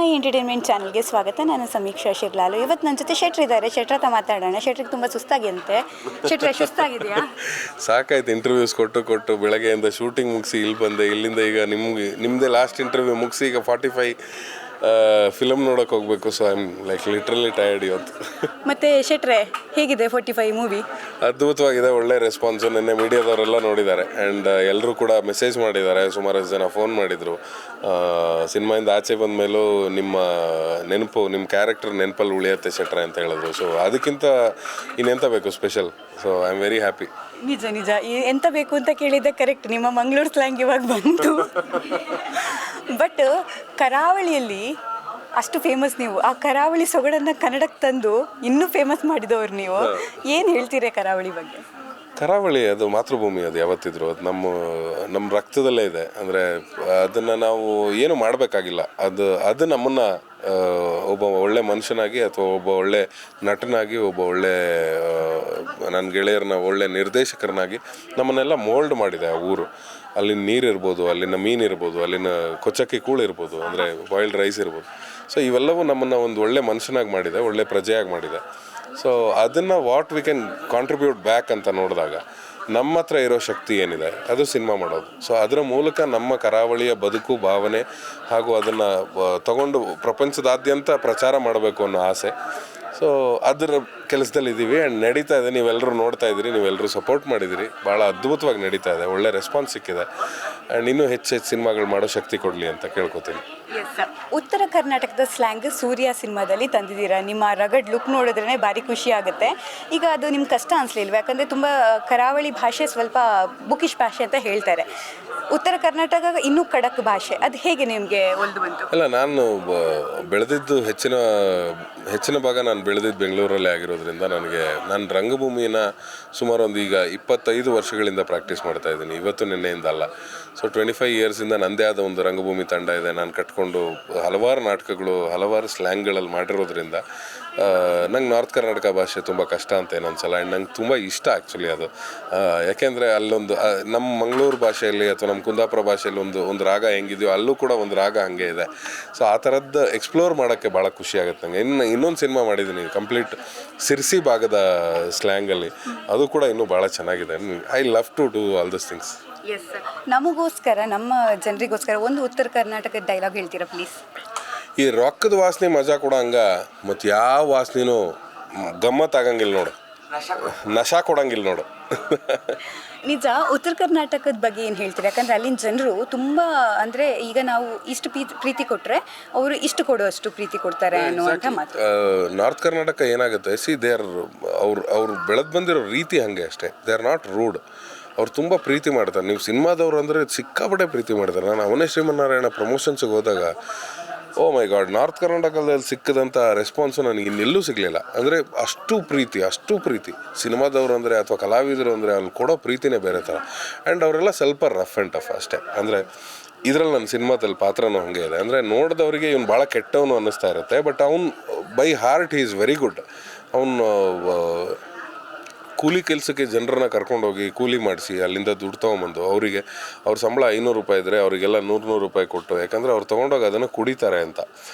ಮೈ entertainment ಚಾನಲ್ಗೆ ಸ್ವಾಗತ. ನಾನು ಸಮೀಕ್ಷಾ ಶಿರ್ಲಾಲು. ಇವತ್ತು ನನ್ನ ಜೊತೆ ಶೆಟ್ರ್ ಇದ್ದಾರೆ. ಶೆಟ್ರ್ ಹತ್ರ ಮಾತಾಡೋಣ. ಶೆಟ್ರಿಗೆ ತುಂಬ ಸುಸ್ತಾಗಿಂತೆ. ಶೆಟ್ರ ಸುಸ್ತಾಗಿದೆಯಾ? ಸಾಕಾಯ್ತು ಇಂಟರ್ವ್ಯೂಸ್ ಕೊಟ್ಟು ಬೆಳಗ್ಗೆಯಿಂದ ಶೂಟಿಂಗ್ ಮುಗಿಸಿ ಇಲ್ಲಿ ಬಂದೆ. ಇಲ್ಲಿಂದ ಈಗ ನಿಮ್ಮದೇ ಲಾಸ್ಟ್ ಇಂಟರ್ವ್ಯೂ ಮುಗಿಸಿ ಈಗ 45 ಫಿಲಮ್ ನೋಡೋಕೆ ಹೋಗಬೇಕು. So I am like literally tired ಇವತ್ತು. ಮತ್ತು ಶೆಟ್ರೆ ಹೇಗಿದೆ 45 ಮೂವಿ? ಅದ್ಭುತವಾಗಿದೆ, ಒಳ್ಳೆ ರೆಸ್ಪಾನ್ಸು. ನಿನ್ನೆ ಮೀಡಿಯಾದವರೆಲ್ಲ ನೋಡಿದ್ದಾರೆ ಆ್ಯಂಡ್ ಎಲ್ಲರೂ ಕೂಡ ಮೆಸೇಜ್ ಮಾಡಿದ್ದಾರೆ. ಸುಮಾರು ಜನ ಫೋನ್ ಮಾಡಿದರು. ಸಿನಿಮಾಯಿಂದ ಆಚೆ ಬಂದ ಮೇಲೂ ನಿಮ್ಮ ಕ್ಯಾರೆಕ್ಟರ್ ನೆನಪಲ್ಲಿ ಉಳಿಯುತ್ತೆ ಶೆಟ್ರೆ ಅಂತ ಹೇಳಿದ್ರು. ಸೊ ಅದಕ್ಕಿಂತ ಇನ್ನೆಂತ ಬೇಕು special. So I am very happy. ನಿಜ ಎಂತ ಬೇಕು ಅಂತ ಕೇಳಿದ್ದೆ ಕರೆಕ್ಟ್. ನಿಮ್ಮ ಮಂಗಳೂರು ಸ್ಲ್ಯಾಂಗ್ ಇವಾಗ ಬಂತು. ಬಟ್ ಕರಾವಳಿಯಲ್ಲಿ ಅಷ್ಟು ಫೇಮಸ್ ನೀವು. ಆ ಕರಾವಳಿ ಸೊಗಡನ್ನು ಕನ್ನಡಕ್ಕೆ ತಂದು ಇನ್ನೂ ಫೇಮಸ್ ಮಾಡಿದವರು ನೀವು. ಏನು ಹೇಳ್ತೀರಾ ಕರಾವಳಿ ಬಗ್ಗೆ? ಕರಾವಳಿ ಅದು ಮಾತೃಭೂಮಿ, ಅದು ಯಾವತ್ತಿದ್ರು ಅದು ನಮ್ಮ ರಕ್ತದಲ್ಲೇ ಇದೆ. ಅಂದರೆ ಅದನ್ನು ನಾವು ಏನು ಮಾಡಬೇಕಾಗಿಲ್ಲ. ಅದು ನಮ್ಮನ್ನು ಒಬ್ಬ ಒಳ್ಳೆ ಮನುಷ್ಯನಾಗಿ ಅಥವಾ ಒಬ್ಬ ಒಳ್ಳೆ ನಟನಾಗಿ, ಒಬ್ಬ ಒಳ್ಳೆ ನನ್ನ ಗೆಳೆಯರನ್ನ ಒಳ್ಳೆ ನಿರ್ದೇಶಕರನ್ನಾಗಿ ನಮ್ಮನ್ನೆಲ್ಲ ಮೋಲ್ಡ್ ಮಾಡಿದೆ ಆ ಊರು. ಅಲ್ಲಿನ ನೀರು ಇರ್ಬೋದು, ಅಲ್ಲಿನ ಮೀನು ಇರ್ಬೋದು, ಅಲ್ಲಿನ ಕೊಚ್ಚಕ್ಕಿ ಕೂಳು ಇರ್ಬೋದು, ಅಂದರೆ ಬಾಯ್ಲ್ಡ್ ರೈಸ್ ಇರ್ಬೋದು. ಸೊ ಇವೆಲ್ಲವೂ ನಮ್ಮನ್ನು ಒಂದು ಒಳ್ಳೆ ಮನುಷ್ಯನಾಗಿ ಮಾಡಿದೆ, ಒಳ್ಳೆ ಪ್ರಜೆಯಾಗಿ ಮಾಡಿದೆ. ಸೊ ಅದನ್ನು what we can contribute back ಅಂತ ನೋಡಿದಾಗ ನಮ್ಮ ಹತ್ರ ಇರೋ ಶಕ್ತಿ ಏನಿದೆ ಅದು ಸಿನಿಮಾ ಮಾಡೋದು. ಸೊ ಅದರ ಮೂಲಕ ನಮ್ಮ ಕರಾವಳಿಯ ಬದುಕು, ಭಾವನೆ ಹಾಗೂ ಅದನ್ನು ತಗೊಂಡು ಪ್ರಪಂಚದಾದ್ಯಂತ ಪ್ರಚಾರ ಮಾಡಬೇಕು ಅನ್ನೋ ಆಸೆ. ಸೊ ಅದರ ಕೆಲಸದಲ್ಲಿದ್ದೀವಿ ಆ್ಯಂಡ್ ನಡೀತಾ ಇದೆ. ನೀವೆಲ್ಲರೂ ನೋಡ್ತಾ ಇದ್ದೀರಿ, ನೀವೆಲ್ಲರೂ ಸಪೋರ್ಟ್ ಮಾಡಿದ್ದೀರಿ. ಭಾಳ ಅದ್ಭುತವಾಗಿ ನಡೀತಾ ಇದೆ, ಒಳ್ಳೆ ರೆಸ್ಪಾನ್ಸ್ ಸಿಕ್ಕಿದೆ. ಆ್ಯಂಡ್ ಇನ್ನೂ ಹೆಚ್ಚು ಸಿನಿಮಾಗಳು ಮಾಡೋ ಶಕ್ತಿ ಕೊಡಲಿ ಅಂತ ಕೇಳ್ಕೊತೀನಿ. ಉತ್ತರ ಕರ್ನಾಟಕದ ಸ್ಲ್ಯಾಂಗ್ ಸೂರ್ಯ ಸಿನಿಮಾದಲ್ಲಿ ತಂದಿದ್ದೀರಾ. ನಿಮ್ಮ ರಗಡ್ ಲುಕ್ ನೋಡಿದ್ರೇ ಭಾರಿ ಖುಷಿ ಆಗುತ್ತೆ. ಈಗ ಅದು ನಿಮ್ಗೆ ಕಷ್ಟ ಅನಿಸ್ಲಿಲ್ವ? ಯಾಕಂದರೆ ತುಂಬ ಕರಾವಳಿ ಭಾಷೆ ಸ್ವಲ್ಪ ಬುಕಿಶ್ ಭಾಷೆ ಅಂತ ಹೇಳ್ತಾರೆ. ಉತ್ತರ ಕರ್ನಾಟಕ ಇನ್ನೂ ಖಡಕ್ ಭಾಷೆ. ಅದು ಹೇಗೆ ನಿಮಗೆ ಒಲ್ದು ಬಂತು? ಅಲ್ಲ, ನಾನು ಬೆಳೆದಿದ್ದು ಹೆಚ್ಚಿನ ಭಾಗ ನಾನು ಬೆಳೆದಿದ್ದು ಬೆಂಗಳೂರಲ್ಲೇ ಆಗಿರೋದ್ರಿಂದ ನಾನು ರಂಗಭೂಮಿನ ಸುಮಾರು ಈಗ 25 ವರ್ಷಗಳಿಂದ ಪ್ರಾಕ್ಟೀಸ್ ಮಾಡ್ತಾ ಇದ್ದೀನಿ, ಇವತ್ತು ನಿನ್ನೆಯಿಂದ ಅಲ್ಲ. ಸೊ 25 ಇಯರ್ಸಿಂದ ನನ್ನದೇ ಆದ ಒಂದು ರಂಗಭೂಮಿ ತಂಡ ಇದೆ. ನಾನು ಕಟ್ಕೊಂಡು ಹಲವಾರು ನಾಟಕಗಳು, ಹಲವಾರು ಸ್ಲ್ಯಾಂಗ್ಗಳಲ್ಲಿ ಮಾಡಿರೋದ್ರಿಂದ ನಂಗೆ ನಾರ್ತ್ ಕರ್ನಾಟಕ ಭಾಷೆ ತುಂಬ ಕಷ್ಟ ಅಂತ ಏನು ಅನ್ಸಲ್ಲ. ಆ್ಯಂಡ್ ನಂಗೆ ತುಂಬ ಇಷ್ಟ ಆ್ಯಕ್ಚುಲಿ ಅದು. ಯಾಕೆಂದರೆ ಅಲ್ಲೊಂದು ನಮ್ಮ ಮಂಗಳೂರು ಭಾಷೆಯಲ್ಲಿ ಅಥವಾ ನಮ್ಮ ಕುಂದಾಪುರ ಭಾಷೆಯಲ್ಲಿ ಒಂದು ರಾಗ ಹೆಂಗಿದೆಯೋ ಅಲ್ಲೂ ಕೂಡ ಒಂದು ರಾಗ ಹಾಗೆ ಇದೆ. ಸೊ ಆ ಥರದ್ದು ಎಕ್ಸ್ಪ್ಲೋರ್ ಮಾಡೋಕ್ಕೆ ಭಾಳ ಖುಷಿ ಆಗುತ್ತೆ ನನಗೆ. ಇನ್ನೊಂದು ಸಿನಿಮಾ ಮಾಡಿದ್ದೀನಿ ಕಂಪ್ಲೀಟ್ ಸಿರ್ಸಿ ಭಾಗದ ಸ್ಲ್ಯಾಂಗಲ್ಲಿ, ಅದು ಕೂಡ ಇನ್ನೂ ಭಾಳ ಚೆನ್ನಾಗಿದೆ. I love to do all this things. Yes, ನಮಗೋಸ್ಕರ, ನಮ್ಮ ಜನರಿಗೋಸ್ಕರ ಒಂದು ಉತ್ತರ ಕರ್ನಾಟಕದ ಡೈಲಾಗ್ ಹೇಳ್ತೀರಾ ಪ್ಲೀಸ್? ಈ ರೊಕ್ಕದ ವಾಸನೆ ಮಜಾ ಕೊಡಂಗ ಮತ್ತು ಯಾವ ವಾಸನೆನೂ ಗಮ್ಮತ್ ಆಗಂಗಿಲ್ಲ ನೋಡು, ನಶಾ ಕೊಡಂಗಿಲ್ಲ ನೋಡು. ನಿಜ. ಉತ್ತರ ಕರ್ನಾಟಕದ ಬಗ್ಗೆ ಏನು ಹೇಳ್ತೀರಿ? ಯಾಕಂದರೆ ಅಲ್ಲಿನ ಜನರು ತುಂಬ, ಅಂದರೆ ಈಗ ನಾವು ಇಷ್ಟು ಪ್ರೀತಿ ಕೊಟ್ಟರೆ ಅವರು ಇಷ್ಟು ಕೊಡುವಷ್ಟು ಪ್ರೀತಿ ಕೊಡ್ತಾರೆ ಅನ್ನುವಂಥ ಮಾತು. ನಾರ್ತ್ ಕರ್ನಾಟಕ ಏನಾಗುತ್ತೆ, ಅವ್ರು ಬೆಳೆದು ಬಂದಿರೋ ರೀತಿ ಹಾಗೆ ಅಷ್ಟೇ. They are not rude. ಅವ್ರು ತುಂಬ ಪ್ರೀತಿ ಮಾಡ್ತಾರೆ. ನೀವು ಸಿನಿಮಾದವ್ರು ಅಂದರೆ ಸಿಕ್ಕಾಪಟ್ಟೆ ಪ್ರೀತಿ ಮಾಡ್ತಾರೆ. ನಾನು ಅವನೇ ಶ್ರೀಮನ್ನಾರಾಯಣ ಪ್ರಮೋಷನ್ಸ್ಗೆ ಹೋದಾಗ ಓ ಮೈ ಗಾಡ್, ನಾರ್ತ್ ಕರ್ನಾಟಕದಲ್ಲಿ ಸಿಕ್ಕಿದಂಥ ರೆಸ್ಪಾನ್ಸು ನನಗೆ ಇನ್ನೆಲ್ಲೂ ಸಿಗಲಿಲ್ಲ. ಅಂದರೆ ಅಷ್ಟು ಪ್ರೀತಿ ಸಿನಿಮಾದವರು ಅಂದರೆ ಅಥವಾ ಕಲಾವಿದರು ಅಂದರೆ ಅಲ್ಲಿ ಕೊಡೋ ಪ್ರೀತಿನೇ ಬೇರೆ ಥರ. ಆ್ಯಂಡ್ ಅವರೆಲ್ಲ ಸ್ವಲ್ಪ ರಫ್ ಆ್ಯಂಡ್ ಟಫ್ ಅಷ್ಟೇ. ಅಂದರೆ ಇದರಲ್ಲಿ ನನ್ನ ಸಿನಿಮಾದಲ್ಲಿ ಪಾತ್ರನೂ ಹಾಗೆ ಇದೆ. ಅಂದರೆ ನೋಡಿದವರಿಗೆ ಇವ್ನು ಭಾಳ ಕೆಟ್ಟವನು ಅನ್ನಿಸ್ತಾ ಇರುತ್ತೆ, ಬಟ್ ಅವ್ನು by heart he is very good. ಅವನು ಕೂಲಿ ಕೆಲಸಕ್ಕೆ ಜನರನ್ನ ಕರ್ಕೊಂಡೋಗಿ ಕೂಲಿ ಮಾಡಿಸಿ ಅಲ್ಲಿಂದ ದುಡ್ಡು ತೊಗೊಂಬಂದು ಅವ್ರ ಸಂಬಳ 500 ರೂಪಾಯಿ ಇದ್ದರೆ ಅವರಿಗೆಲ್ಲ 100 ರೂಪಾಯಿ ಕೊಟ್ಟು, ಯಾಕಂದರೆ ಅವ್ರು ತೊಗೊಂಡೋಗಿ ಅದನ್ನು ಕುಡಿತಾರೆ ಅಂತ.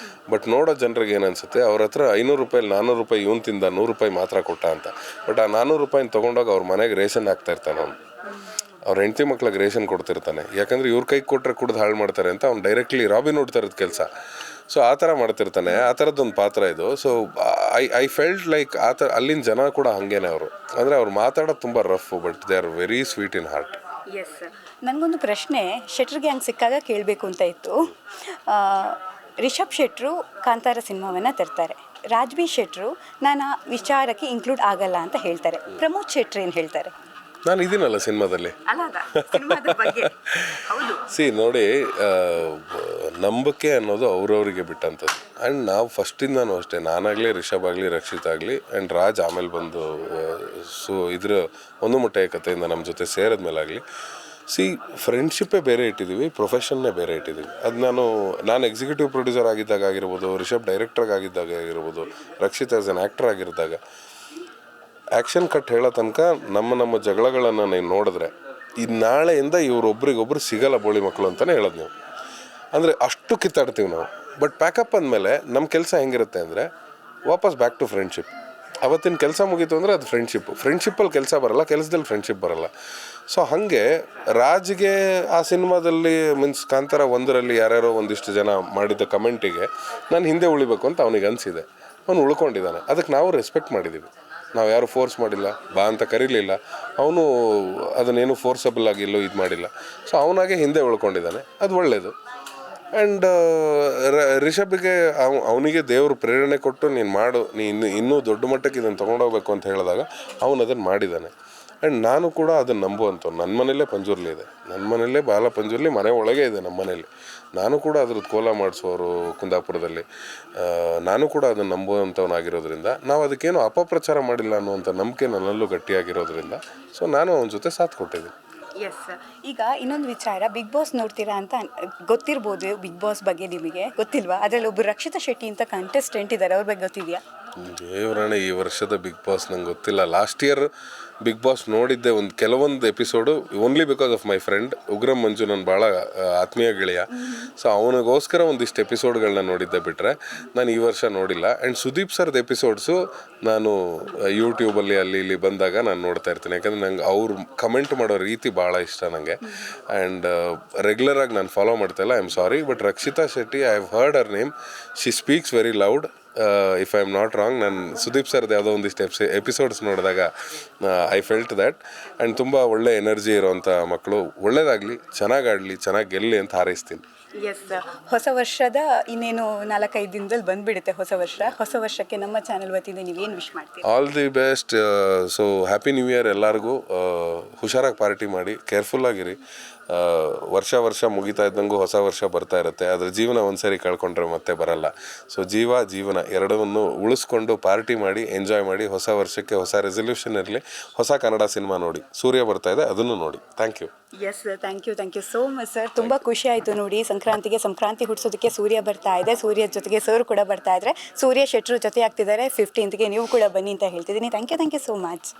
ಬಟ್ ನೋಡೋ ಜನರಿಗೆ ಏನು ಅನಿಸುತ್ತೆ, ಅವ್ರ ಹತ್ರ 500 ರೂಪಾಯಿ 400 ರೂಪಾಯಿ ಇವನು ತಿಂದ 100 ರೂಪಾಯಿ ಮಾತ್ರ ಕೊಟ್ಟ ಅಂತ. ಬಟ್ ಆ 400 ರೂಪಾಯಿನ ತೊಗೊಂಡೋಗಿ ಅವ್ರ ಮನೆಗೆ ರೇಷನ್ ಹಾಕ್ತಾ ಇರ್ತಾನೆ ಅವನು. ಅವ್ರ ಹೆಂಡತಿ ಮಕ್ಳಿಗೆ ರೇಷನ್ ಕೊಡ್ತಿರ್ತಾನೆ. ಯಾಕಂದರೆ ಇವ್ರ ಕೈಗೆ ಕೊಟ್ಟರೆ ಕುಡ್ದು ಹಾಳು ಮಾಡ್ತಾರೆ ಅಂತ ಅವ್ನು ಡೈರೆಕ್ಟ್ಲಿ ರಾಬಿನ್ ಹುಡ್ ಥರದ ಕೆಲಸ. ಸೊ ಆ ಥರ ಮಾಡ್ತಿರ್ತಾನೆ. ಆ ಥರದ್ದೊಂದು ಪಾತ್ರ ಇದು. ಸೊ ಐ ಫೆಲ್ಟ್ ಲೈಕ್ ಆ ಥರ ಅಲ್ಲಿನ ಜನ ಕೂಡ ಹಾಗೇನೆ ಅವರು. ಅಂದರೆ ಅವ್ರು ಮಾತಾಡೋದು ತುಂಬ rough, but they are very sweet in heart. Yes, ನನಗೊಂದು ಪ್ರಶ್ನೆ ಶೆಟ್ರಿಗೆ ಹಂಗೆ ಸಿಕ್ಕಾಗ ಕೇಳಬೇಕು ಅಂತ ಇತ್ತು. ರಿಷಬ್ ಶೆಟ್ರು ಕಾಂತಾರ ಸಿನಿಮಾವನ್ನು ತರ್ತಾರೆ. ರಾಜ್ಬಿ ಶೆಟ್ರು ನಾನು ಆ ವಿಚಾರಕ್ಕೆ ಇನ್ಕ್ಲೂಡ್ ಆಗಲ್ಲ ಅಂತ ಹೇಳ್ತಾರೆ. ಪ್ರಮೋದ್ ಶೆಟ್ರು ಏನು ಹೇಳ್ತಾರೆ? ನಾನು ಇದೀನಲ್ಲ ಸಿನಿಮಾದಲ್ಲಿ. ಸಿ ನೋಡಿ, ನಂಬಿಕೆ ಅನ್ನೋದು ಅವ್ರವ್ರಿಗೆ ಬಿಟ್ಟಂಥದ್ದು. ಆ್ಯಂಡ್ ನಾವು ಫಸ್ಟಿಂದನೂ ಅಷ್ಟೇ, ನಾನಾಗಲಿ, ರಿಷಬ್ ಆಗಲಿ, ರಕ್ಷಿತ್ ಆಗಲಿ ಆ್ಯಂಡ್ ರಾಜ್ ಆಮೇಲೆ ಬಂದು ಇದ್ರ ಒಂದು ಮುಟ್ಟೆ ಕಥೆಯಿಂದ ನಮ್ಮ ಜೊತೆ ಸೇರಿದ್ಮೇಲಾಗಲಿ, ಫ್ರೆಂಡ್ಶಿಪ್ಪೇ ಬೇರೆ ಇಟ್ಟಿದ್ದೀವಿ, ಪ್ರೊಫೆಷನ್ನೇ ಬೇರೆ ಇಟ್ಟಿದ್ದೀವಿ. ಅದು ನಾನು ಎಕ್ಸಿಕ್ಯೂಟಿವ್ ಪ್ರೊಡ್ಯೂಸರ್ ಆಗಿದ್ದಾಗ ಆಗಿರ್ಬೋದು, ರಿಷಬ್ ಡೈರೆಕ್ಟರ್ ಆಗಿದ್ದಾಗ ಆಗಿರ್ಬೋದು, ರಕ್ಷಿತ್ ಆ್ಯಸ್ ಎನ್ ಆ್ಯಕ್ಟರ್ ಆಗಿದ್ದಾಗ, ಆ್ಯಕ್ಷನ್ ಕಟ್ ಹೇಳೋ ತನಕ ನಮ್ಮ ಜಗಳಗಳನ್ನು ನೀವು ನೋಡಿದ್ರೆ ಇದು ನಾಳೆಯಿಂದ ಇವರೊಬ್ರಿಗೊಬ್ರು ಸಿಗಲ್ಲ ಬೋಳಿ ಮಕ್ಕಳು ಅಂತಲೇ ಹೇಳೋದು ನೀವು. ಅಂದರೆ ಅಷ್ಟು ಕಿತ್ತಾಡ್ತೀವಿ ನಾವು. ಬಟ್ ಪ್ಯಾಕಪ್ ಅಂದಮೇಲೆ ನಮ್ಮ ಕೆಲಸ ಹೆಂಗಿರುತ್ತೆ ಅಂದರೆ ವಾಪಸ್ ಬ್ಯಾಕ್ ಟು ಫ್ರೆಂಡ್ಶಿಪ್. ಅವತ್ತಿನ ಕೆಲಸ ಮುಗೀತು ಅಂದರೆ ಅದು ಫ್ರೆಂಡ್ಶಿಪ್ಪಲ್ಲಿ ಕೆಲಸ ಬರಲ್ಲ, ಕೆಲಸದಲ್ಲಿ ಫ್ರೆಂಡ್ಶಿಪ್ ಬರಲ್ಲ. ಸೊ ಹಾಗೆ ರಾಜ್ಗೆ ಆ ಸಿನಿಮಾದಲ್ಲಿ ಮೀನ್ಸ್ ಕಾಂತಾರ 1ರಲ್ಲಿ ಯಾರ್ಯಾರೋ ಒಂದಿಷ್ಟು ಜನ ಮಾಡಿದ್ದ ಕಮೆಂಟಿಗೆ ನಾನು ಹಿಂದೆ ಉಳಿಬೇಕು ಅಂತ ಅವನಿಗೆ ಅನಿಸಿದೆ. ಅವನು ಉಳ್ಕೊಂಡಿದ್ದಾನೆ, ಅದಕ್ಕೆ ನಾವು ರೆಸ್ಪೆಕ್ಟ್ ಮಾಡಿದ್ದೀವಿ. ನಾವು ಯಾರು ಫೋರ್ಸ್ ಮಾಡಿಲ್ಲ, ಬಾ ಅಂತ ಕರೀಲಿಲ್ಲ, ಅವನು ಅದನ್ನೇನು ಫೋರ್ಸಬಲ್ ಆಗಿ ಎಲ್ಲೂ ಇದು ಮಾಡಿಲ್ಲ. ಸೊ ಅವನಾಗೆ ಹಿಂದೆ ಉಳ್ಕೊಂಡಿದ್ದಾನೆ, ಅದು ಒಳ್ಳೆಯದು. ಆ್ಯಂಡ್ ರಿಷಬ್ಗೆ ಅವನಿಗೆ ದೇವರು ಪ್ರೇರಣೆ ಕೊಟ್ಟು ನೀನು ಮಾಡು, ಇನ್ನೂ ದೊಡ್ಡ ಮಟ್ಟಕ್ಕೆ ಇದನ್ನು ತೊಗೊಂಡೋಗ್ಬೇಕು ಅಂತ ಹೇಳಿದಾಗ ಅವನು ಅದನ್ನು ಮಾಡಿದ್ದಾನೆ. ಆ್ಯಂಡ್ ನಾನು ಕೂಡ ಅದನ್ನು ನಂಬುವಂಥವ್ನು. ನನ್ನ ಮನೆಯಲ್ಲೇ ಪಂಜುರ್ಲಿ ಇದೆ, ನನ್ನ ಮನೆಯಲ್ಲೇ ಬಾಲ ಪಂಜುರ್ಲಿ ಮನೆ ಒಳಗೆ ಇದೆ ನಮ್ಮ ಮನೇಲಿ. ನಾನು ಕೂಡ ಅದ್ರದ್ದು ಕೋಲ ಮಾಡಿಸೋರು ಕುಂದಾಪುರದಲ್ಲಿ, ನಾನು ಕೂಡ ಅದನ್ನು ನಂಬುವಂಥವನಾಗಿರೋದ್ರಿಂದ ನಾವು ಅದಕ್ಕೇನು ಅಪಪ್ರಚಾರ ಮಾಡಿಲ್ಲ ಅನ್ನುವಂಥ ನಂಬಿಕೆ ನನ್ನಲ್ಲೂ ಗಟ್ಟಿಯಾಗಿರೋದ್ರಿಂದ ಸೊ ನಾನು ಅವನ ಜೊತೆ ಸಾಥ್ ಕೊಟ್ಟಿದ್ದೀನಿ. ಎಸ್. ಈಗ ಇನ್ನೊಂದು ವಿಚಾರ, ಬಿಗ್ ಬಾಸ್ ನೋಡ್ತೀರಾ ಅಂತ ಗೊತ್ತಿರ್ಬೋದು. ಬಿಗ್ ಬಾಸ್ ಬಗ್ಗೆ ನಿಮಗೆ ಗೊತ್ತಿಲ್ವಾ? ಅದರಲ್ಲಿ ಒಬ್ಬರು ರಕ್ಷಿತಾ ಶೆಟ್ಟಿ ಅಂತ ಕಂಟೆಸ್ಟೆಂಟ್ ಇದ್ದಾರೆ, ಅವ್ರ ಬಗ್ಗೆ ಗೊತ್ತಿದೆಯಾ? ದೇವರಾಣೆ, ಈ ವರ್ಷದ ಬಿಗ್ ಬಾಸ್ ನಂಗೆ ಗೊತ್ತಿಲ್ಲ. ಲಾಸ್ಟ್ ಇಯರ್ ಬಿಗ್ ಬಾಸ್ ನೋಡಿದ್ದೆ ಕೆಲವೊಂದು episode, only because of my friend Ugram Manju, ನನ್ನ ಭಾಳ ಆತ್ಮೀಯ ಗೆಳೆಯ. ಸೊ ಅವನಿಗೋಸ್ಕರ ಒಂದಿಷ್ಟು ಎಪಿಸೋಡ್ಗಳನ್ನ ನೋಡಿದ್ದೆ, ಬಿಟ್ಟರೆ ನಾನು ಈ ವರ್ಷ ನೋಡಿಲ್ಲ. ಆ್ಯಂಡ್ ಸುದೀಪ್ ಸರ್ದು ಎಪಿಸೋಡ್ಸು ನಾನು ಯೂಟ್ಯೂಬಲ್ಲಿ ಅಲ್ಲಿ ಇಲ್ಲಿ ಬಂದಾಗ ನಾನು ನೋಡ್ತಾ ಇರ್ತೀನಿ, ಯಾಕಂದರೆ ನಂಗೆ ಅವ್ರು ಕಮೆಂಟ್ ಮಾಡೋ ರೀತಿ ಭಾಳ ಇಷ್ಟ ನನಗೆ. ಆ್ಯಂಡ್ ರೆಗ್ಯುಲರಾಗಿ ನಾನು ಫಾಲೋ ಮಾಡ್ತಾಯಿಲ್ಲ, I am sorry, but Rakshita Shetty, I have heard her name, she speaks very loud. If I am not wrong, ನಾನು ಸುದೀಪ್ ಸರ್ದು ಯಾವುದೋ ಒಂದಿಷ್ಟು ಎಪಿಸೋಡ್ಸ್ ನೋಡಿದಾಗ ಐ ಫೆಲ್ಟ್ ದ್ಯಾಟ್. ಆ್ಯಂಡ್ ತುಂಬ ಒಳ್ಳೆ ಎನರ್ಜಿ ಇರೋವಂಥ ಮಕ್ಕಳು, ಒಳ್ಳೇದಾಗಲಿ, ಚೆನ್ನಾಗಿ ಆಡಲಿ, ಚೆನ್ನಾಗಿ ಗೆಲ್ಲಿ ಅಂತ ಹಾರೈಸ್ತೀನಿ. ಎಸ್. ಹೊಸ ವರ್ಷದ ಇನ್ನೇನು 4-5 ದಿನದಲ್ಲಿ ಬಂದುಬಿಡುತ್ತೆ ಹೊಸ ವರ್ಷಕ್ಕೆ ನಮ್ಮ ಚಾನಲ್ ವತಿಯಿಂದ ನೀವೇನು ವಿಶ್ ಮಾಡ್ತೀರಿ? All the best. So happy new year ಎಲ್ಲರಿಗೂ. ಹುಷಾರಾಗಿ ಪಾರ್ಟಿ ಮಾಡಿ, ಕೇರ್ಫುಲ್ಲಾಗಿರಿ. ವರ್ಷ ಮುಗಿತಾ ಇದ್ದಂಗೂ ಹೊಸ ವರ್ಷ ಬರ್ತಾ ಇರುತ್ತೆ, ಅದರ ಜೀವನ ಒಂದ್ಸರಿ ಕಳ್ಕೊಂಡ್ರೆ ಮತ್ತೆ ಬರಲ್ಲ. ಸೊ ಜೀವನ ಎರಡನ್ನೂ ಉಳಿಸ್ಕೊಂಡು ಪಾರ್ಟಿ ಮಾಡಿ, ಎಂಜಾಯ್ ಮಾಡಿ. ಹೊಸ ವರ್ಷಕ್ಕೆ ಹೊಸ ರೆಸಲ್ಯೂಷನ್ ಇರಲಿ. ಹೊಸ ಕನ್ನಡ ಸಿನಿಮಾ ನೋಡಿ, ಸೂರ್ಯ ಬರ್ತಾ ಇದೆ, ಅದನ್ನು ನೋಡಿ. Thank you. Yes, thank you so much sir. ತುಂಬ ಖುಷಿ ಆಯಿತು ನೋಡಿ, ಸಂಕ್ರಾಂತಿ ಹುಟ್ಟಿಸೋದಕ್ಕೆ ಸೂರ್ಯ ಬರ್ತಾ ಇದೆ, ಸೂರ್ಯ ಜೊತೆಗೆ ಸರ್ ಕೂಡ ಬರ್ತಾ ಇದ್ದಾರೆ, ಸೂರ್ಯ ಶೆಟ್ಟರು ಜೊತೆ ಆಗ್ತಿದ್ದಾರೆ. 15th ನೀವು ಕೂಡ ಬನ್ನಿ ಅಂತ ಹೇಳ್ತಿದ್ದೀನಿ. Thank you so much.